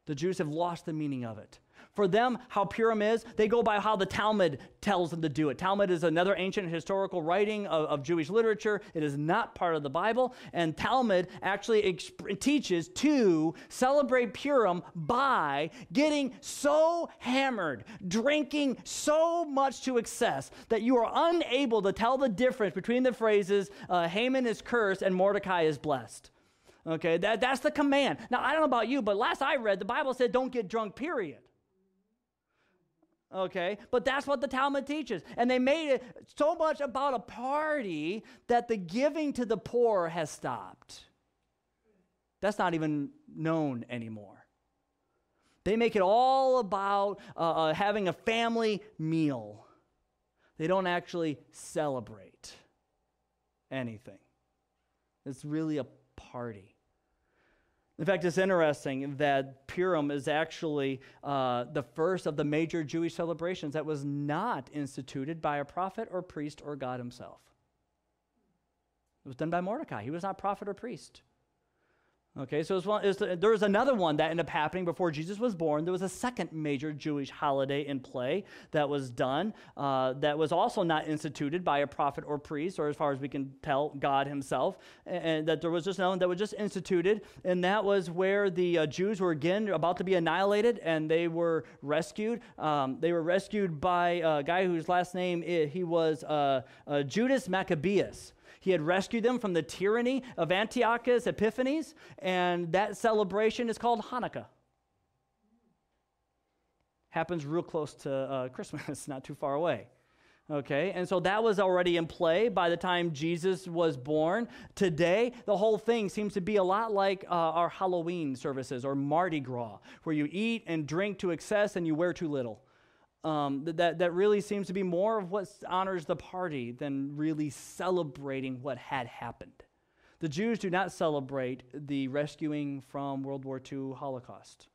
The Jews have lost the meaning of it. For them, how Purim is, they go by how the Talmud tells them to do it. Talmud is another ancient historical writing of Jewish literature. It is not part of the Bible. And Talmud actually teaches to celebrate Purim by getting so hammered, drinking so much to excess that you are unable to tell the difference between the phrases, Haman is cursed and Mordecai is blessed. Okay, that's the command. Now, I don't know about you, but last I read, the Bible said don't get drunk, period. Okay, but that's what the Talmud teaches. And they made it so much about a party that the giving to the poor has stopped. That's not even known anymore. They make it all about having a family meal. They don't actually celebrate anything. It's really a party. In fact, it's interesting that Purim is actually the first of the major Jewish celebrations that was not instituted by a prophet or priest or God himself. It was done by Mordecai. He was not prophet or priest. Okay, so there was another one that ended up happening before Jesus was born. There was a second major Jewish holiday in play that was done that was also not instituted by a prophet or priest, or as far as we can tell, God himself, and that there was just one that was just instituted, and that was where the Jews were again about to be annihilated, and they were rescued. They were rescued by a guy whose last name he was Judas Maccabeus. He had rescued them from the tyranny of Antiochus Epiphanes, and that celebration is called Hanukkah. Happens real close to Christmas, not too far away. Okay, and so that was already in play by the time Jesus was born. Today, the whole thing seems to be a lot like our Halloween services or Mardi Gras, where you eat and drink to excess and you wear too little. That really seems to be more of what honors the party than really celebrating what had happened. The Jews do not celebrate the rescuing from World War II Holocaust.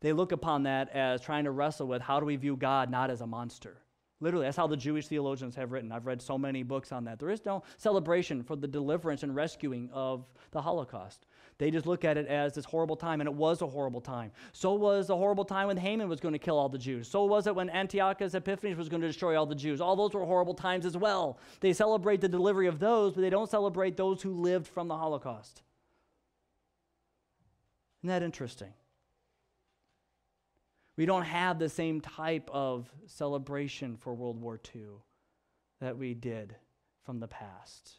They look upon that as trying to wrestle with how do we view God not as a monster. Literally, that's how the Jewish theologians have written. I've read so many books on that. There is no celebration for the deliverance and rescuing of the Holocaust. They just look at it as this horrible time, and it was a horrible time. So was a horrible time when Haman was going to kill all the Jews. So was it when Antiochus Epiphanes was going to destroy all the Jews. All those were horrible times as well. They celebrate the delivery of those, but they don't celebrate those who lived from the Holocaust. Isn't that interesting? We don't have the same type of celebration for World War II that we did from the past.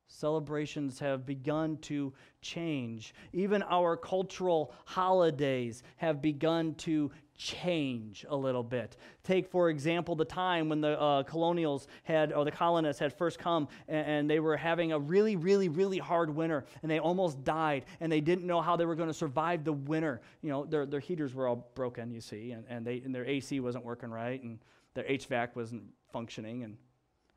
Celebrations have begun to change. Even our cultural holidays have begun to change a little bit. Take, for example, the time when the colonials had, or the colonists had first come, and they were having a really, really, really hard winter, and they almost died, and they didn't know how they were going to survive the winter. You know, their heaters were all broken, you see, and their AC wasn't working right, and their HVAC wasn't functioning, and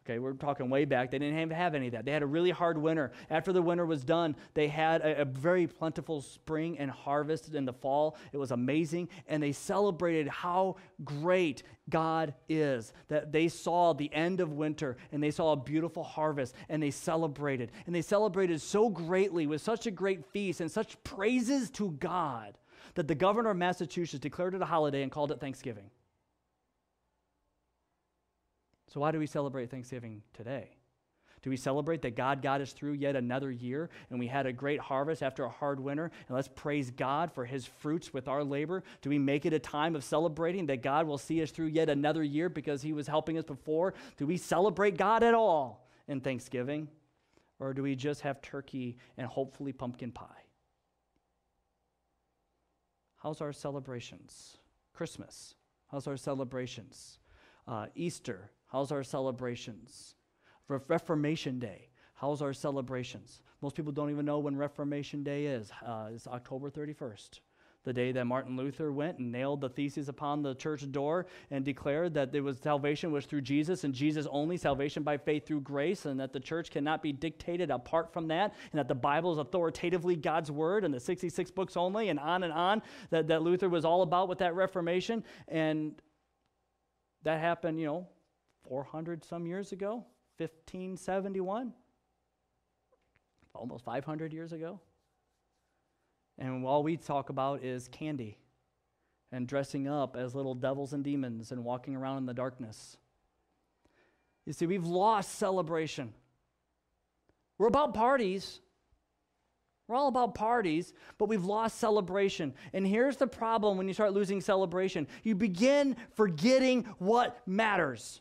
okay, we're talking way back. They didn't have any of that. They had a really hard winter. After the winter was done, they had a very plentiful spring and harvest in the fall. It was amazing, and they celebrated how great God is, that they saw the end of winter, and they saw a beautiful harvest, and they celebrated. And they celebrated so greatly with such a great feast and such praises to God that the governor of Massachusetts declared it a holiday and called it Thanksgiving. So why do we celebrate Thanksgiving today? Do we celebrate that God got us through yet another year and we had a great harvest after a hard winter, and let's praise God for his fruits with our labor? Do we make it a time of celebrating that God will see us through yet another year because he was helping us before? Do we celebrate God at all in Thanksgiving? Or do we just have turkey and hopefully pumpkin pie? How's our celebrations? Christmas, how's our celebrations? Easter, how's our celebrations? Reformation Day, how's our celebrations? Most people don't even know when Reformation Day is. It's October 31st, the day that Martin Luther went and nailed the theses upon the church door and declared that salvation was through Jesus and Jesus only, salvation by faith through grace, and that the church cannot be dictated apart from that, and that the Bible is authoritatively God's word and the 66 books only, and on, that Luther was all about with that Reformation. And that happened, 400 some years ago, 1571, almost 500 years ago. And all we talk about is candy and dressing up as little devils and demons and walking around in the darkness. You see, we've lost celebration. We're about parties. We're all about parties, but we've lost celebration. And here's the problem when you start losing celebration. You begin forgetting what matters.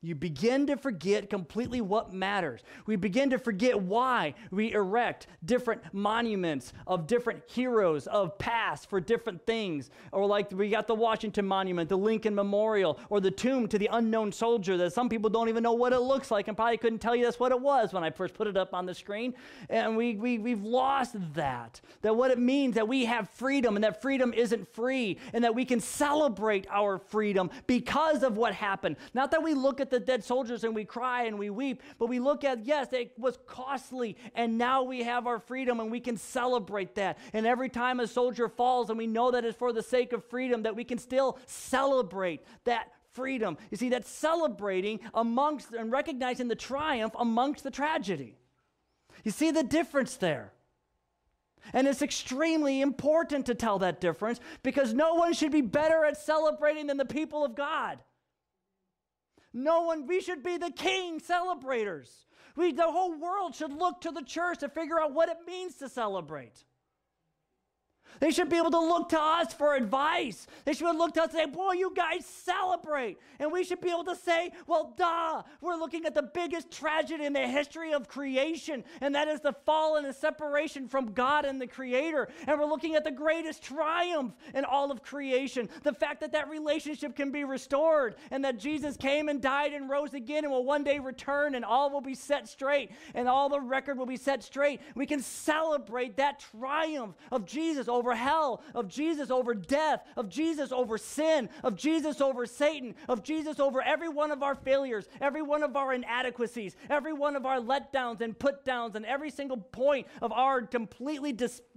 You begin to forget completely what matters. We begin to forget why we erect different monuments of different heroes of past for different things. Or like we got the Washington Monument, the Lincoln Memorial, or the tomb to the unknown soldier that some people don't even know what it looks like and probably couldn't tell you that's what it was when I first put it up on the screen. And we've lost that what it means that we have freedom and that freedom isn't free and that we can celebrate our freedom because of what happened. Not that we look at the dead soldiers and we cry and we weep, but we look at, yes, it was costly, and now we have our freedom and we can celebrate that. And every time a soldier falls and we know that it's for the sake of freedom, that we can still celebrate that freedom. You see, that's celebrating amongst and recognizing the triumph amongst the tragedy. You see the difference there? And it's extremely important to tell that difference because no one should be better at celebrating than the people of God. We should be the king celebrators. The whole world should look to the church to figure out what it means to celebrate. They should be able to look to us for advice. They should look to us and say, boy, you guys celebrate. And we should be able to say, well, we're looking at the biggest tragedy in the history of creation, and that is the fall and the separation from God and the Creator. And we're looking at the greatest triumph in all of creation, the fact that that relationship can be restored, and that Jesus came and died and rose again and will one day return, and all will be set straight, and all the record will be set straight. We can celebrate that triumph of Jesus over hell, of Jesus over death, of Jesus over sin, of Jesus over Satan, of Jesus over every one of our failures, every one of our inadequacies, every one of our letdowns and put downs, and every single point of our completely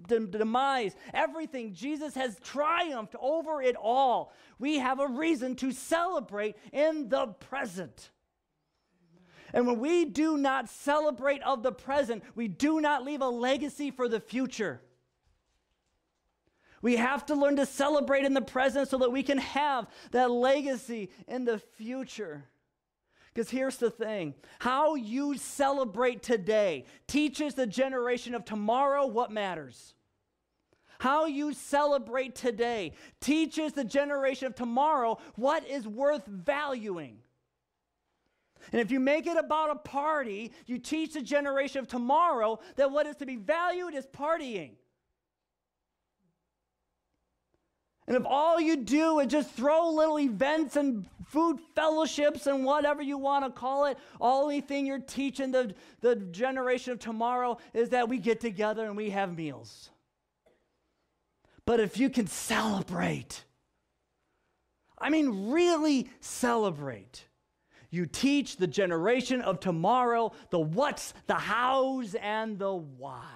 demise. Everything, Jesus has triumphed over it all. We have a reason to celebrate in the present. And when we do not celebrate of the present, we do not leave a legacy for the future. We have to learn to celebrate in the present so that we can have that legacy in the future. Because here's the thing. How you celebrate today teaches the generation of tomorrow what matters. How you celebrate today teaches the generation of tomorrow what is worth valuing. And if you make it about a party, you teach the generation of tomorrow that what is to be valued is partying. And if all you do is just throw little events and food fellowships and whatever you want to call it, only thing you're teaching the generation of tomorrow is that we get together and we have meals. But if you can celebrate, really celebrate, you teach the generation of tomorrow the what's, the hows, and the whys.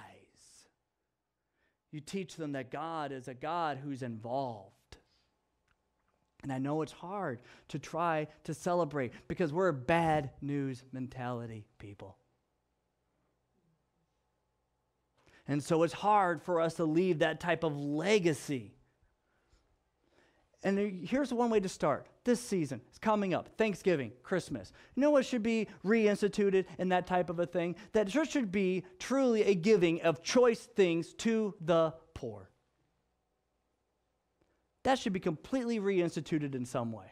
You teach them that God is a God who's involved. And I know it's hard to try to celebrate because we're a bad news mentality people. And so it's hard for us to leave that type of legacy. And here's one way to start. This season is coming up. Thanksgiving, Christmas. You know what should be reinstituted in that type of a thing? That church should be truly a giving of choice things to the poor. That should be completely reinstituted in some way.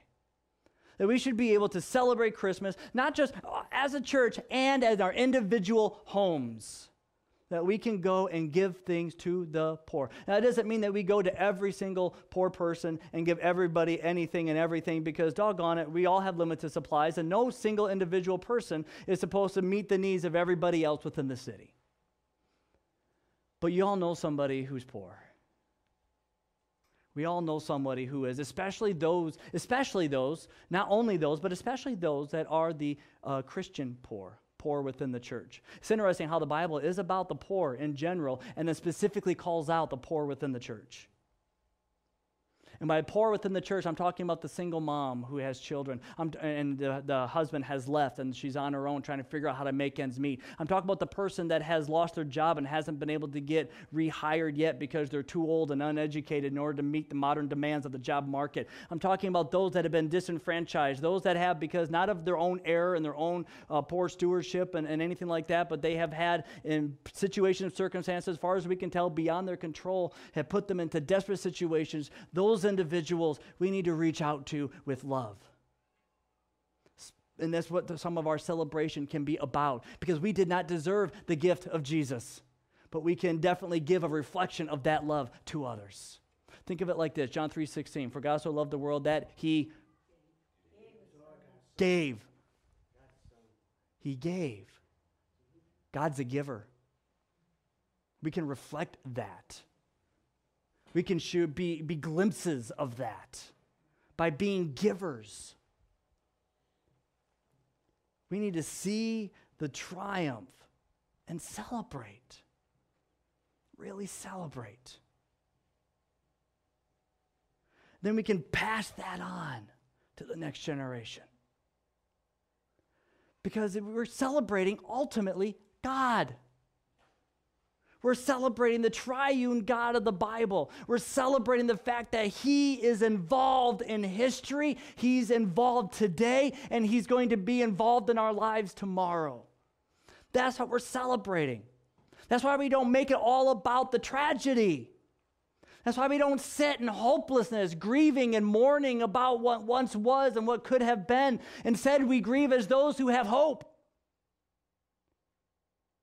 That we should be able to celebrate Christmas, not just as a church and as our individual homes. That we can go and give things to the poor. Now, that doesn't mean that we go to every single poor person and give everybody anything and everything because, doggone it, we all have limited supplies and no single individual person is supposed to meet the needs of everybody else within the city. But you all know somebody who's poor. We all know somebody who is, especially those, not only those, but especially those that are the Christian poor within the church. It's interesting how the Bible is about the poor in general and then specifically calls out the poor within the church. And by poor within the church, I'm talking about the single mom who has children, and the husband has left, and she's on her own trying to figure out how to make ends meet. I'm talking about the person that has lost their job and hasn't been able to get rehired yet because they're too old and uneducated in order to meet the modern demands of the job market. I'm talking about those that have been disenfranchised, those that have, because not of their own error and their own poor stewardship and anything like that, but they have had in situations, circumstances, as far as we can tell, beyond their control, have put them into desperate situations. Those individuals we need to reach out to with love. And that's what some of our celebration can be about, because we did not deserve the gift of Jesus, but we can definitely give a reflection of that love to others. Think of it like this, John 3:16, for God so loved the world that he gave. He gave. God's a giver. We can reflect that. We can be glimpses of that by being givers. We need to see the triumph and celebrate. Really celebrate. Then we can pass that on to the next generation. Because we're celebrating ultimately God. We're celebrating the triune God of the Bible. We're celebrating the fact that he is involved in history. He's involved today, and he's going to be involved in our lives tomorrow. That's what we're celebrating. That's why we don't make it all about the tragedy. That's why we don't sit in hopelessness, grieving and mourning about what once was and what could have been. Instead, we grieve as those who have hope.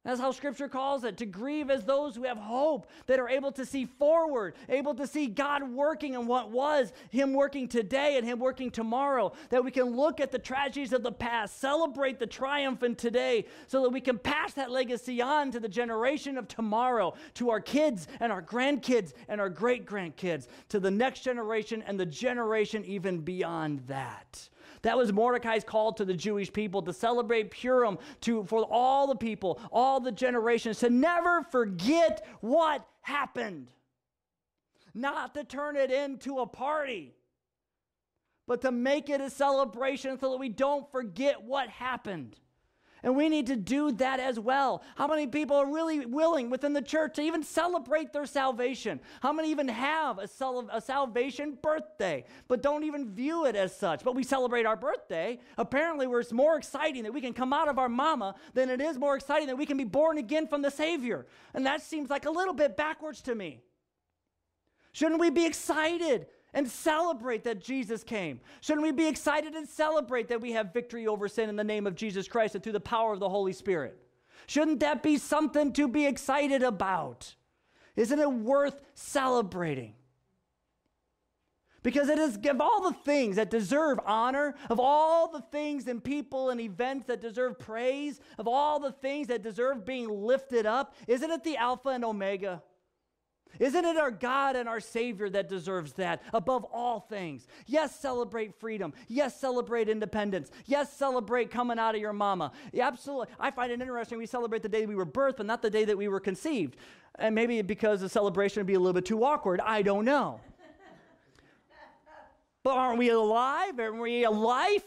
That's how Scripture calls it, to grieve as those who have hope, that are able to see forward, able to see God working in what was, him working today and him working tomorrow, that we can look at the tragedies of the past, celebrate the triumph in today, so that we can pass that legacy on to the generation of tomorrow, to our kids and our grandkids and our great-grandkids, to the next generation and the generation even beyond that. That was Mordecai's call to the Jewish people, to celebrate Purim for all the people, all the generations, to never forget what happened. Not to turn it into a party, but to make it a celebration so that we don't forget what happened. And we need to do that as well. How many people are really willing within the church to even celebrate their salvation? How many even have a salvation birthday, but don't even view it as such? But we celebrate our birthday. Apparently, it's more exciting that we can come out of our mama than it is more exciting that we can be born again from the Savior. And that seems like a little bit backwards to me. Shouldn't we be excited and celebrate that Jesus came? Shouldn't we be excited and celebrate that we have victory over sin in the name of Jesus Christ and through the power of the Holy Spirit? Shouldn't that be something to be excited about? Isn't it worth celebrating? Because it is, of all the things that deserve honor, of all the things and people and events that deserve praise, of all the things that deserve being lifted up, isn't it the Alpha and Omega? Isn't it our God and our Savior that deserves that above all things? Yes, celebrate freedom. Yes, celebrate independence. Yes, celebrate coming out of your mama. Yeah, absolutely. I find it interesting we celebrate the day we were birthed, but not the day that we were conceived. And maybe because the celebration would be a little bit too awkward. I don't know. But aren't we alive? Aren't we a life?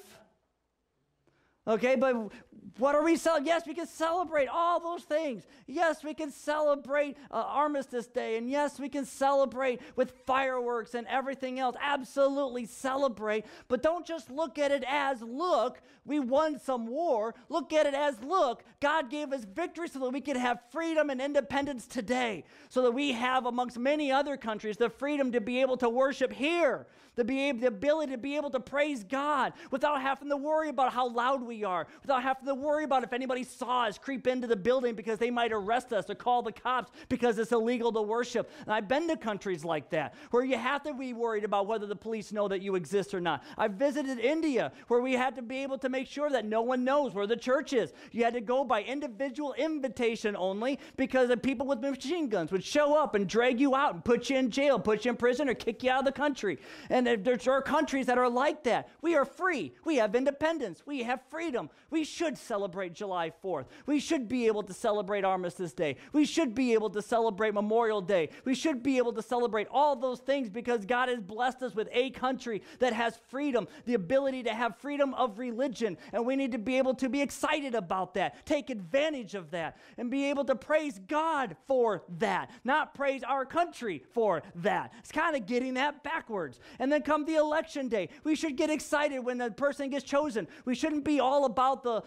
Okay, but what are we celebrating? Yes, we can celebrate all those things. Yes, we can celebrate Armistice Day. And yes, we can celebrate with fireworks and everything else. Absolutely celebrate. But don't just look at it as, look, we won some war. Look at it as, look, God gave us victory so that we could have freedom and independence today. So that we have, amongst many other countries, the freedom to be able to worship here. The ability to be able to praise God without having to worry about how loud we are, without having to worry about if anybody saw us creep into the building because they might arrest us or call the cops because it's illegal to worship. And I've been to countries like that where you have to be worried about whether the police know that you exist or not. I've visited India where we had to be able to make sure that no one knows where the church is. You had to go by individual invitation only because the people with machine guns would show up and drag you out and put you in jail, put you in prison, or kick you out of the country. And there are countries that are like that. We are free. We have independence. We have freedom. We should celebrate July 4th. We should be able to celebrate Armistice Day. We should be able to celebrate Memorial Day. We should be able to celebrate all those things because God has blessed us with a country that has freedom, the ability to have freedom of religion, and we need to be able to be excited about that, take advantage of that, and be able to praise God for that, not praise our country for that. It's kind of getting that backwards. And then come the election day, we should get excited when the person gets chosen. We shouldn't be all about the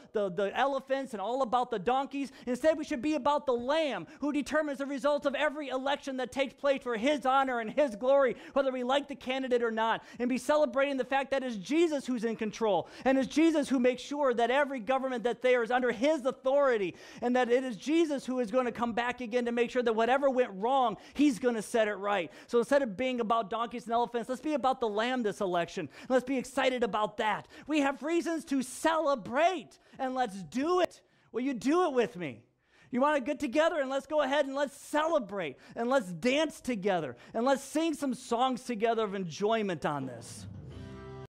elephants and all about the donkeys. Instead, we should be about the Lamb who determines the results of every election that takes place for his honor and his glory, whether we like the candidate or not, and be celebrating the fact that it's Jesus who's in control, and it's Jesus who makes sure that every government that there is under his authority, and that it is Jesus who is going to come back again to make sure that whatever went wrong, he's going to set it right. So instead of being about donkeys and elephants, let's be about the Lamb this election. Let's be excited about that. We have reasons to celebrate, and let's do it. Will you do it with me? You want to get together and let's go ahead and let's celebrate and let's dance together and let's sing some songs together of enjoyment on this.